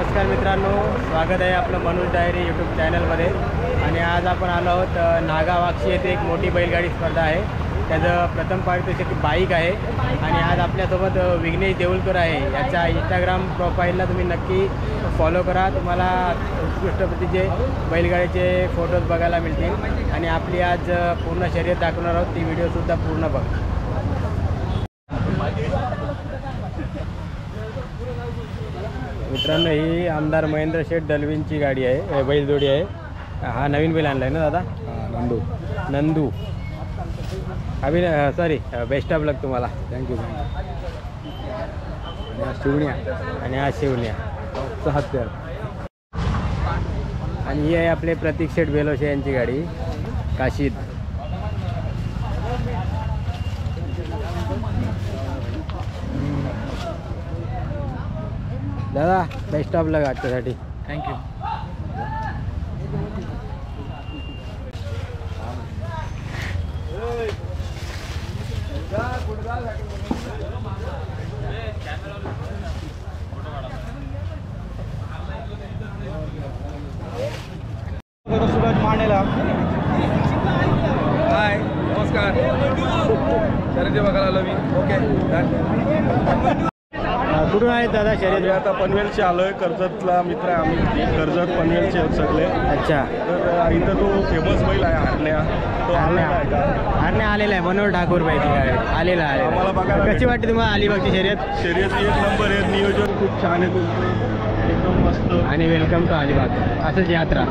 नमस्कार मित्रांनो, स्वागत आहे आपलं मनोज डायरी यूट्यूब चॅनलमध्ये। आणि आज आपण आलो आहोत नागावाक्षी येथे एक मोठी बैलगाडी स्पर्धा आहे, त्याचं प्रथम पारितोषिक बाईक आहे। आणि आज आपल्यासोबत विघ्नेश देऊळकर आहे। याच्या इंस्टाग्राम प्रोफाईलला तुम्ही नक्की फॉलो करा, तुम्हाला उत्कृष्ट प्रतीचे बैलगाडीचे फोटोज बघायला मिळतील। आणि आपली आज पूर्ण शर्यत दाखवणार आहोत, ती व्हिडिओसुद्धा पूर्ण बघा। मित्रांनो, ही आमदार महेंद्र शेठ दलवींची गाडी आहे, बैलजोडी आहे। हा नवीन बैल आणला आहे ना दादा? नंदू। सॉरी, बेस्ट ऑफ लक तुम्हाला। थँक्यू। आणि हा शिवण्या 76। आणि ही आहे आपले प्रतीक शेठ बेलोशे यांची गाडी, काशीद। दादा बेस्ट ऑफ लक आजच्यासाठी। थँक्यू। सूरज मानेला। हाय, नमस्कार। शर्यती बघायला आलो मी। ओके, कुठून आहेत दादा शर्यत? आता पनवेलचे आलोय, कर्जतला मित्र आहे आम्ही, कर्जत पनवेलचे आहेत सगळे। अच्छा, तर इथं तो फेमस बैल आहे हरण्या, तो हरण्या आलेला आहे, मनोहर ठाकूर बाई आलेला आहे। आम्हाला बघायला कशी वाटते तुम्हाला अलिबागची शर्यत? शर्यत एक नंबर आहे, नियोजन खूप छान आहे, एकदम मस्त। आणि वेलकम टू अलिबाग, असंच यात्रा।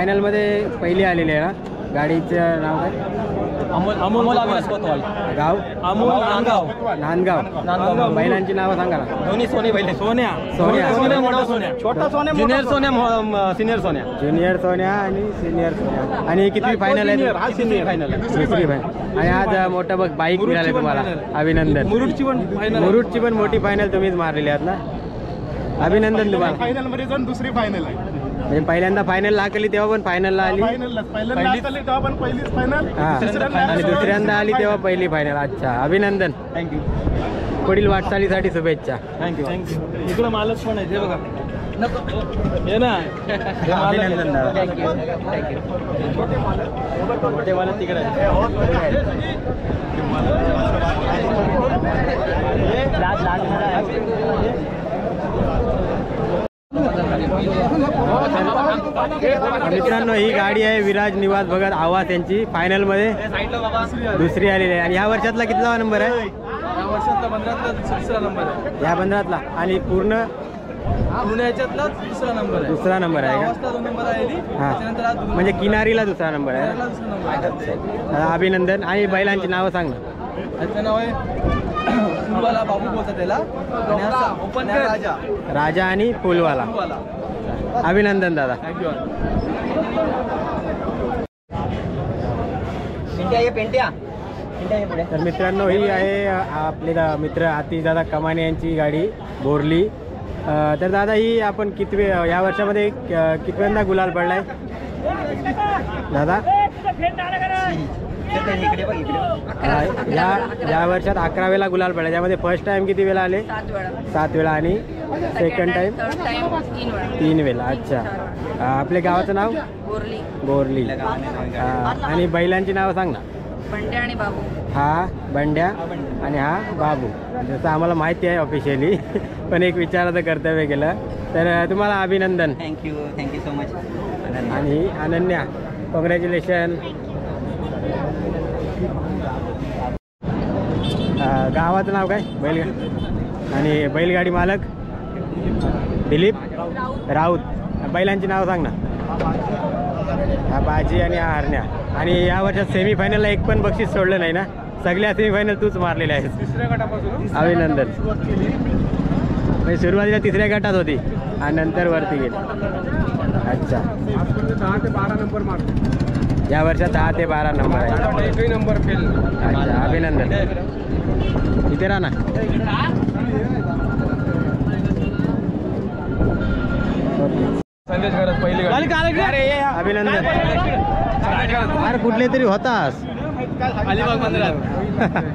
फायनलमध्ये पहिली आलेली आहे ना? गाडीचं नाव काय? अमोल अविनाश कोतवाल. गाव? अमोल नांदगाव. नांदगाव. बैलांची नावं सांगा ना. दोन्ही सोने बैल. सोन्या. मोठा सोन्या. छोटा सोन्या. ज्युनियर सोन्या, सिनियर सोन्या. ज्युनियर सोन्या आणि सिनियर सोन्या. आणि किती फायनल आहे? हा सिनियर फायनल. दुसरी फायनल. आणि आज मोठं बघ बाईक मिळाली तुम्हाला. अभिनंदन. मुरुडची पण फायनल. मुरुडची पण मोठी फायनल तुम्हीच मारलेली आहात ना? अभिनंदन तुम्हाला. फायनल मध्ये जाऊन दुसरी फायनल आहे. म्हणजे पहिल्यांदा फायनल लागली तेव्हा पण फायनलला आली. पहिल्यांदा तेव्हा पण पहिलीच फायनल. हा आणि दुसऱ्यांदा आली तेव्हा पहिली फायनल. अच्छा, अभिनंदन. थँक्यू. पुढील वाटचालीसाठी शुभेच्छा. थँक्यू. इकडे मालक पण आहे ते बघा. हे ना. अभिनंदन दादा. मोठे मालक तिकडे मित्रांनो, ही गाडी आहे विराज निवास भगत आवाज यांची. फायनल मध्ये दुसरी आलेली आहे. आणि ह्या वर्षातला कितला नंबर आहे? या वर्षातला 15तला दुसरा नंबर आहे. या 15तला. आणि पूर्ण पुण्याच्यातला दुसरा नंबर आहे. दुसरा नंबर आहे का? 2 नंबर आहे. हा, म्हणजे किनारीला दुसरा नंबर आहे. अभिनंदन. आणि बैलांची नावं सांग ना. त्याचं नाव आहे फुलवाला बाबू बोलतात त्याला. आणि असा ओपन राजा. राजा आणि फुलवाला. अभिनंदन दादा. थँक्यू. तर मित्रांनो, ही आहे आपले मित्र आतिश दादा कमाने यांची गाडी बोरली. तर दादा, ही आपण कितवे या वर्षामध्ये कितव्यांदा गुलाल पडलाय दादा? या वर्षात 11 वेळा गुलाल पडला. त्यामध्ये फर्स्ट टाइम किती वेळा आले? 7 वेळा. आणि सेकंड टाइम 3 वेळा. अच्छा. आपल्या गावाचं नाव? बोरली. आणि बैलांची नावं सांग ना. बंड्या आणि बाबू. हा बंड्या आणि हा बाबू. जसं आम्हाला माहिती आहे ऑफिशियली, पण एक विचाराचं कर्तव्य केलं. तर तुम्हाला अभिनंदन. Thank you so much. आणि अनन्या, कॉंग्रॅच्युलेशन. गावाचं नाव काय? आणि बैलगाडी मालक दिलीप राऊत. बैलांची नाव सांग ना. हा बाजी आणि हा हरण्या. आणि या वर्षात सेमीफायनलला एक पण बक्षीस सोडलं नाही ना? सगळ्या सेमीफायनल तूच मारलेल्या आहेस. तिसऱ्या गटापासून अभिनंदन. म्हणजे सुरुवातीला 3ऱ्या गटात होती आणि नंतर वरती गेली. अच्छा. 10 ते 12 नंबर मारतो. या वर्षात 10 ते 12 नंबर आहे. एकही नंबर फेल. अच्छा, अभिनंदन. इथे राहा ना. संदेश घरात पहिली गाडी. अभिनंदन. अरे कुठले तरी होतास. अलिबाग मंदिरात.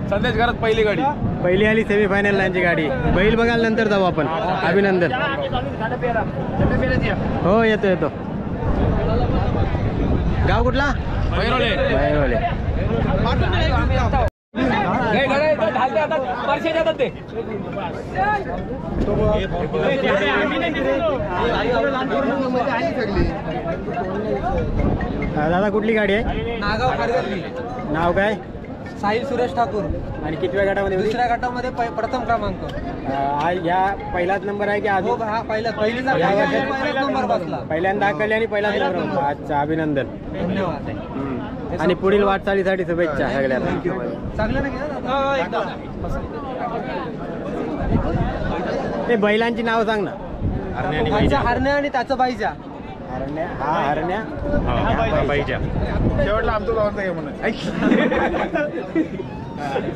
संदेश घरात पहिली गाडी. पहिली आली सेमीफायनल यांची गाडी. बैल बघायला नंतर जाऊ आपण. अभिनंदन. हो, येतो. गाव कुठला? बैरोले. बैरोले. दादा, कुठली गाडी आहे? नागाव खरगल्ली. नाव काय? साहिल सुरेश ठाकूर. आणि कितव्या गटामध्ये होती? दुसऱ्या गटामध्ये प्रथम क्रमांक. या पहिलाच नंबर आहे की अजून? हा पहिलीचा नंबर बसला. पहिल्यांदा दाखवली आणि पहिलाच नंबर. अच्छा, अभिनंदन. धन्यवाद. आणि पुढील वाटचालीसाठी शुभेच्छा सगळ्यांना. चांगलं नाही का? ते बैलांची नाव सांग ना. हरण्या आणि त्याचं बाईजा. हरण्या. हा हरण्या. शेवटला आमचं गावाचं आहे म्हणून.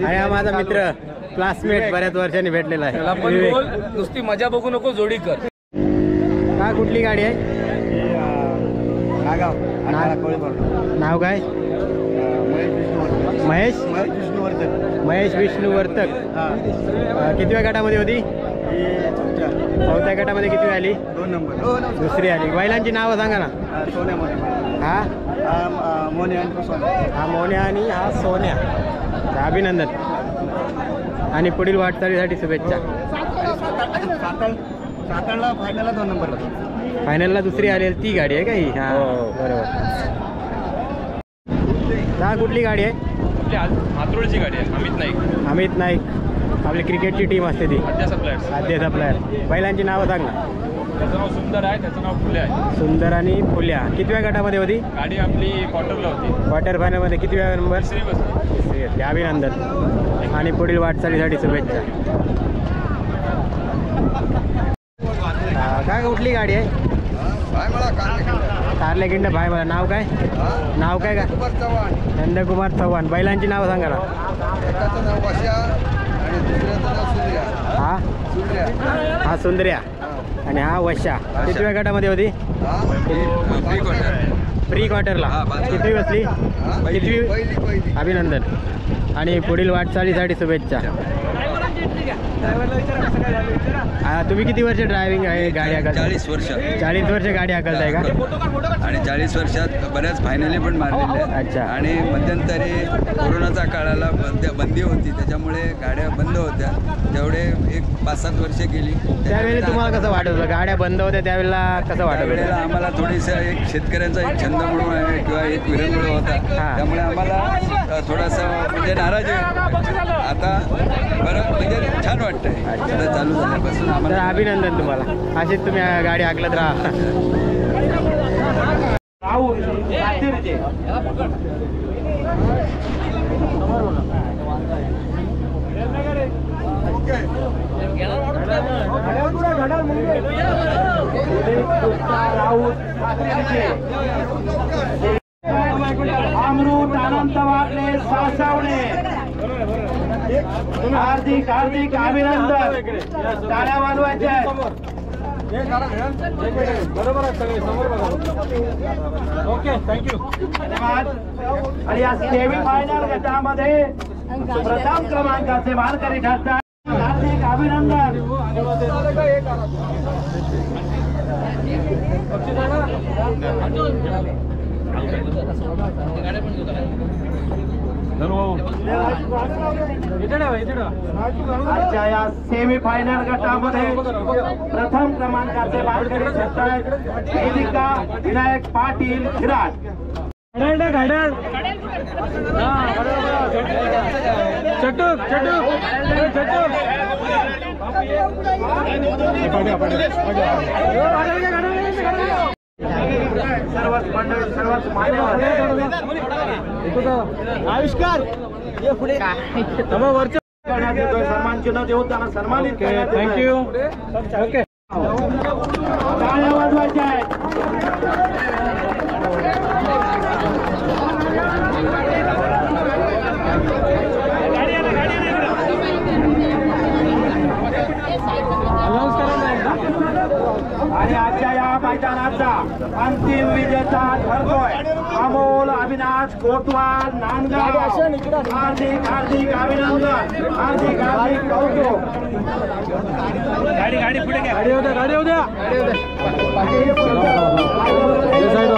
आणि हा माझा मित्र, क्लासमेट, बऱ्याच वर्षांनी भेटलेला आहे. विवेक. नुसती मजा बघू नको, जोडी कर. का कुठली गाडी आहे? नाव काय? महेश विष्णू वर्तक. कितव्या गटामध्ये होती? 4थ्या गटामध्ये किती आली? 2 नंबर. दुसरी आली. बैलांची नावं सांगा ना. हा मोन्या आणि सोन्या. हा मोन्या आणि हा सोन्या. अभिनंदन. आणि पुढील वाटचालीसाठी शुभेच्छा. सातारला फायनलला 2 नंबर. फायनलला दुसरी आलेली ती गाडी आहे का ही? हा बरोबर. हा कुठली गाडी आहे? हातरोळची गाडी आहे. अमित नाईक. आपली क्रिकेटची टीम असते ती. सप्लायर. आद्य सप्लायर. बैलांची नावं सांग ना. त्याचं नाव सुंदर आहे, त्याचं नाव फुले आहे. सुंदर आणि फुल्या कितव्या गटामध्ये होती? गाडी आपली क्वार्टरला होती. क्वार्टर फायनलमध्ये कितव्या नंबर? तिसरी बसली. तिसरी घेतली. अभिनंदन आणि पुढील वाटचालीसाठी शुभेच्छा. काय कुठली गाडी आहे? कारलेकिंड भाई मला. नाव काय? नाव काय का? नंदकुमार चव्हाण. बैलांची नाव सांगा ना. हा हा सुंदर्या आणि हा वशा. कितव्या गटामध्ये होती? प्री क्वार्टरला. कितवी बसली? कितवी? अभिनंदन आणि पुढील वाटचालीसाठी शुभेच्छा. तुम्ही किती वर्ष ड्रायव्हिंग आहे गाडी हाकलता? 40 वर्ष. 40 वर्ष गाडी हाकलताय का? आणि 40 वर्षात बऱ्याच फायनली पण मारलेल्या आहेत. अच्छा. आणि मध्यंतरी कोरोनाचा काळाला बंदी होती, त्याच्यामुळे गाड्या बंद होत्या. तेवढे एक 5-7 वर्षे गेली. त्यावेळी तुम्हाला कसं वाटत होतं? गाड्या बंद होत्या त्यावेळेला कसं वाटत त्यावेळेला होतं? आम्हाला थोडीसं एक शेतकऱ्यांचा एक छंद म्हणून आहे किंवा एक विरंगुळ होता. त्यामुळे आम्हाला थोडासा म्हणजे नाराजी होती. आता बरं म्हणजे छान वाटतंय आता चालू झाल्यापासून तर आम्हाला. अभिनंदन तुम्हाला. अशीच तुम्ही गाडी हाकलत राहा. अमृत अनंत वाटले सासवणे. हार्दिक हार्दिक अभिनंदन. टाळ्या वाजवायच्या आहेत. Okay, thank you. धन्यवाद. आणि या सेमी फायनल गटामध्ये प्रथम क्रमांकाचे मानकरी ठरतात. हार्दिक अभिनंदन. आजच्या या सेमी फायनल गटामध्ये प्रथम क्रमांकाचे मानकरी ठरतात वेदिका विनायक पाटील खिराट. चटूक चटूक चटूक. सर्वच मंडळी सर्वच मान्यवर आविष्कार वरच्या करण्यात येतोय. सन्मान चिन्ह देऊन त्यांना सन्मानित करण्यात येतोय. थँक्यू. ओके. टाळ्या वाजवायच्या आहेत. आणि आजच्या या मैदानाचा अंतिम विजेता ठरतोय अमोल अविनाश कोतवाल नांदगाव. हार्दिक हार्दिक अभिनंदन. हार्दिक हार्दिक कौतुक. गाडी पुढे घ्या. गाडी होऊ द्या.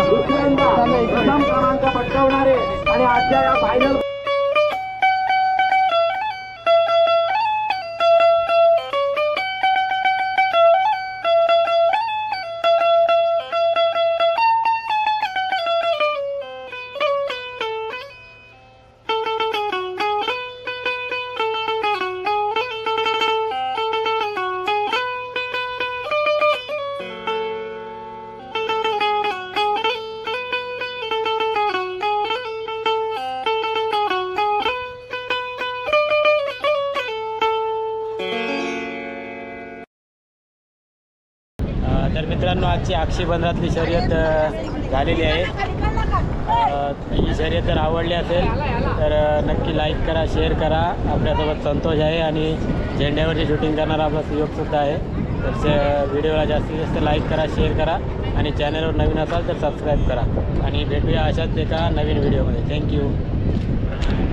दुसऱ्यांदा प्रथम क्रमांक पटकावणारे आणि आजच्या या फायनल तर मित्रांनो आजची अक्षी बंदरातली शर्यत झालेली आहे. ही शर्यत जर आवडली असेल तर नक्की लाईक करा, शेअर करा. आपल्यासोबत संतोष आहे आणि झेंड्यावरची शूटिंग करणारा आपला सुयोगसुद्धा आहे. तर व्हिडिओला जास्तीत जास्त लाईक करा, शेअर करा आणि चॅनलवर नवीन असाल तर सबस्क्राईब करा. आणि भेटूया अशाच एका नवीन व्हिडिओमध्ये. थँक्यू.